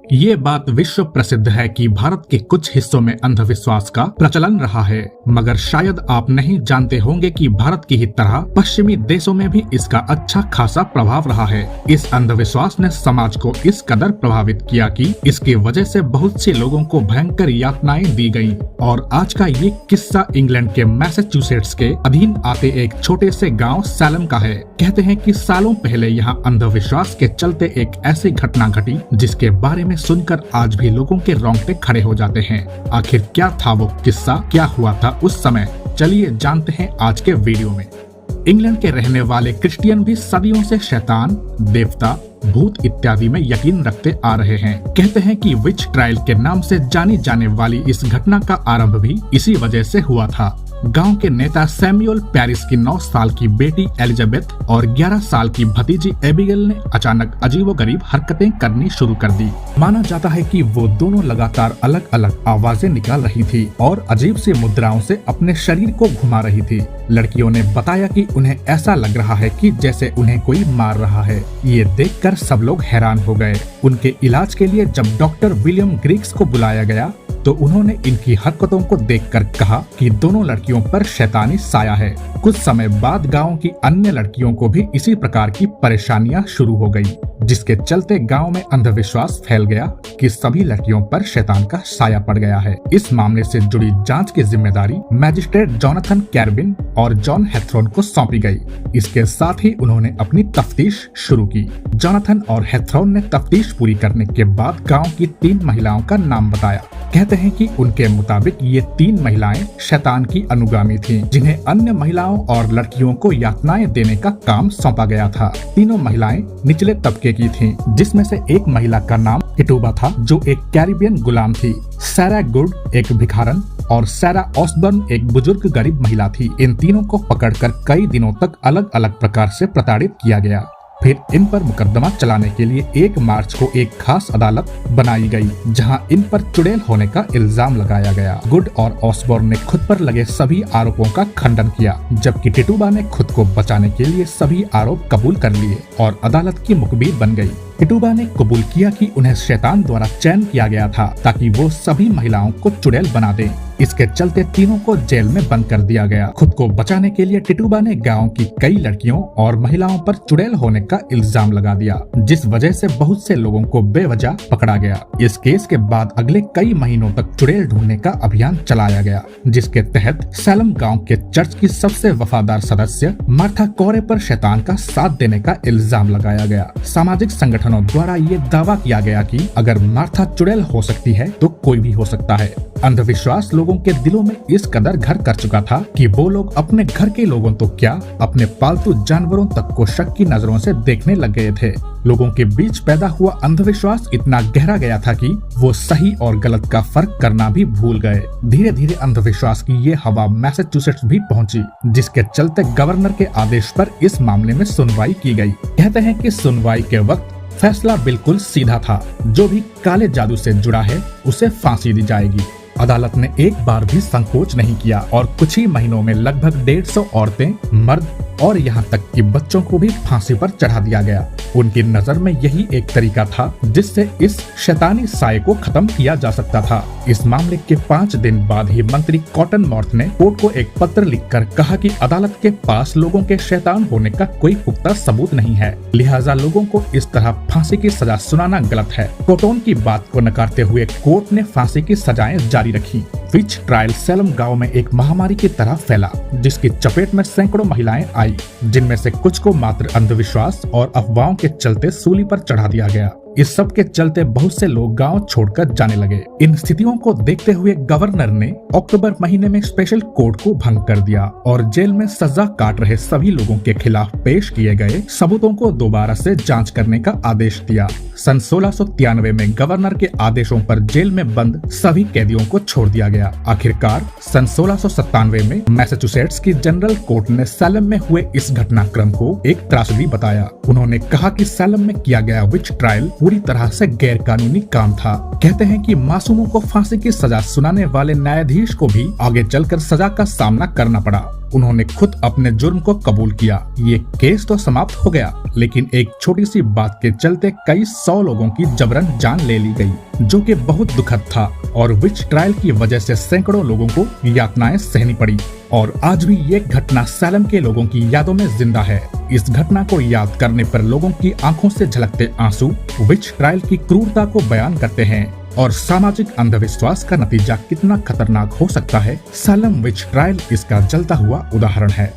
ये बात विश्व प्रसिद्ध है कि भारत के कुछ हिस्सों में अंधविश्वास का प्रचलन रहा है, मगर शायद आप नहीं जानते होंगे कि भारत की ही तरह पश्चिमी देशों में भी इसका अच्छा खासा प्रभाव रहा है। इस अंधविश्वास ने समाज को इस कदर प्रभावित किया कि इसकी वजह से बहुत से लोगों को भयंकर यातनाएं दी गयी। और आज का ये किस्सा इंग्लैंड के मैसाचुसेट्स के अधीन आते एक छोटे से गाँव सैलम का है। कहते हैं कि सालों पहले यहाँ अंधविश्वास के चलते एक ऐसी घटना घटी जिसके बारे में सुनकर आज भी लोगों के रोंगटे खड़े हो जाते हैं। आखिर क्या था वो किस्सा, क्या हुआ था उस समय, चलिए जानते हैं आज के वीडियो में। इंग्लैंड के रहने वाले क्रिश्चियन भी सदियों से शैतान, देवता, भूत इत्यादि में यकीन रखते आ रहे हैं। कहते हैं कि विच ट्रायल के नाम से जानी जाने वाली इस घटना का आरंभ भी इसी वजह से हुआ था। गांव के नेता सैमुअल पेरिस की 9 साल की बेटी एलिजाबेथ और 11 साल की भतीजी एबिगेल ने अचानक अजीबोगरीब हरकतें करनी शुरू कर दी। माना जाता है कि वो दोनों लगातार अलग अलग आवाजें निकाल रही थी और अजीब सी मुद्राओं से अपने शरीर को घुमा रही थी। लड़कियों ने बताया कि उन्हें ऐसा लग रहा है कि जैसे उन्हें कोई मार रहा है। ये देखकर सब लोग हैरान हो गए। उनके इलाज के लिए जब डॉक्टर विलियम ग्रीक्स को बुलाया गया तो उन्होंने इनकी हरकतों को देखकर कहा कि दोनों लड़कियों पर शैतानी साया है। कुछ समय बाद गांव की अन्य लड़कियों को भी इसी प्रकार की परेशानियां शुरू हो गई, जिसके चलते गांव में अंधविश्वास फैल गया कि सभी लड़कियों पर शैतान का साया पड़ गया है। इस मामले से जुड़ी जांच की जिम्मेदारी मैजिस्ट्रेट जोनाथन कैरबिन और जॉन हैथरॉन को सौंपी गई। इसके साथ ही उन्होंने अपनी तफ्तीश शुरू की। जोनाथन और हैथरॉन ने तफ्तीश पूरी करने के बाद गाँव की 3 महिलाओं का नाम बताया। कहते हैं कि उनके मुताबिक ये 3 महिलाएं शैतान की अनुगामी थीं, जिन्हें अन्य महिलाओं और लड़कियों को यातनाएं देने का काम सौंपा गया था। तीनों महिलाएं निचले तबके की थीं, जिसमें से एक महिला का नाम किटूबा था, जो एक कैरिबियन गुलाम थी। सैरा गुड एक भिखारन और सैरा ऑसबर्न एक बुजुर्ग गरीब महिला थी। इन तीनों को पकड़कर कई दिनों तक अलग अलग प्रकार से प्रताड़ित किया गया। फिर इन पर मुकदमा चलाने के लिए 1 मार्च को एक खास अदालत बनाई गई, जहां इन पर चुड़ैल होने का इल्जाम लगाया गया। गुड और ऑसबॉर्न ने खुद पर लगे सभी आरोपों का खंडन किया, जबकि टिटुबा ने खुद को बचाने के लिए सभी आरोप कबूल कर लिए और अदालत की मुखबिर बन गई। टिटुबा ने कबूल किया कि उन्हें शैतान द्वारा चयन किया गया था ताकि वो सभी महिलाओं को चुड़ैल बना दे। इसके चलते तीनों को जेल में बंद कर दिया गया। खुद को बचाने के लिए टिटुबा ने गांव की कई लड़कियों और महिलाओं पर चुड़ैल होने का इल्जाम लगा दिया, जिस वजह से बहुत से लोगों को बेवजह पकड़ा गया। इस केस के बाद अगले कई महीनों तक चुड़ैल ढूंढने का अभियान चलाया गया, जिसके तहत सैलम गाँव के चर्च की सबसे वफादार सदस्य मार्था कोरे पर शैतान का साथ देने का इल्जाम लगाया गया। सामाजिक संगठनों द्वारा ये दावा किया गया कि अगर मार्था चुड़ैल हो सकती है तो कोई भी हो सकता है। अंधविश्वास लोगों के दिलों में इस कदर घर कर चुका था कि वो लोग अपने घर के लोगों तो क्या, अपने पालतू जानवरों तक को शक की नजरों से देखने लग गए थे। लोगों के बीच पैदा हुआ अंधविश्वास इतना गहरा गया था कि वो सही और गलत का फर्क करना भी भूल गए। धीरे धीरे अंधविश्वास की ये हवा मैसाचुसेट्स भी पहुंची, जिसके चलते गवर्नर के आदेश पर इस मामले में सुनवाई की गई। कहते हैं कि सुनवाई के वक्त फैसला बिल्कुल सीधा था। जो भी काले जादू से जुड़ा है उसे फांसी दी जाएगी। अदालत ने एक बार भी संकोच नहीं किया और कुछ ही महीनों में लगभग 150 औरतें, मर्द और यहाँ तक कि बच्चों को भी फांसी पर चढ़ा दिया गया। उनकी नजर में यही एक तरीका था जिससे इस शैतानी साये को खत्म किया जा सकता था। इस मामले के 5 दिन बाद ही मंत्री कॉटन मॉर्थ ने कोर्ट को एक पत्र लिखकर कहा कि अदालत के पास लोगों के शैतान होने का कोई पुख्ता सबूत नहीं है, लिहाजा लोगों को इस तरह फांसी की सजा सुनाना गलत है। कोटोन की बात को नकारते हुए कोर्ट ने फांसी की सजाएं जारी रखी। विच ट्रायल सैलम गांव में एक महामारी की तरह फैला, जिसकी चपेट में सैकड़ों महिलाएं आई, जिनमें से कुछ को मात्र अंधविश्वास और अफवाहों के चलते सूली पर चढ़ा दिया गया। इस सब के चलते बहुत से लोग गांव छोड़कर जाने लगे। इन स्थितियों को देखते हुए गवर्नर ने अक्टूबर महीने में स्पेशल कोर्ट को भंग कर दिया और जेल में सजा काट रहे सभी लोगों के खिलाफ पेश किए गए सबूतों को दोबारा से जांच करने का आदेश दिया। सन 1693 में गवर्नर के आदेशों पर जेल में बंद सभी कैदियों को छोड़ दिया गया। आखिरकार सन 1697 में मैसाचुसेट्स की जनरल कोर्ट ने सैलम में हुए इस घटनाक्रम को एक त्रासदी बताया। उन्होंने कहा कि सैलम में किया गया विच ट्रायल पूरी तरह से गैर कानूनी काम था। कहते हैं कि मासूमों को फांसी की सजा सुनाने वाले न्यायाधीश को भी आगे चलकर सजा का सामना करना पड़ा। उन्होंने खुद अपने जुर्म को कबूल किया। ये केस तो समाप्त हो गया, लेकिन एक छोटी सी बात के चलते कई 100 लोगों की जबरन जान ले ली गई, जो कि बहुत दुखद था। और विच ट्रायल की वजह से सैकड़ों लोगों को यातनाएं सहनी पड़ी। और आज भी ये घटना सैलम के लोगों की यादों में जिंदा है। इस घटना को याद करने पर लोगों की आंखों से झलकते आंसू विच ट्रायल की क्रूरता को बयान करते हैं और सामाजिक अंधविश्वास का नतीजा कितना खतरनाक हो सकता है। सैलम विच ट्रायल इसका जलता हुआ उदाहरण है।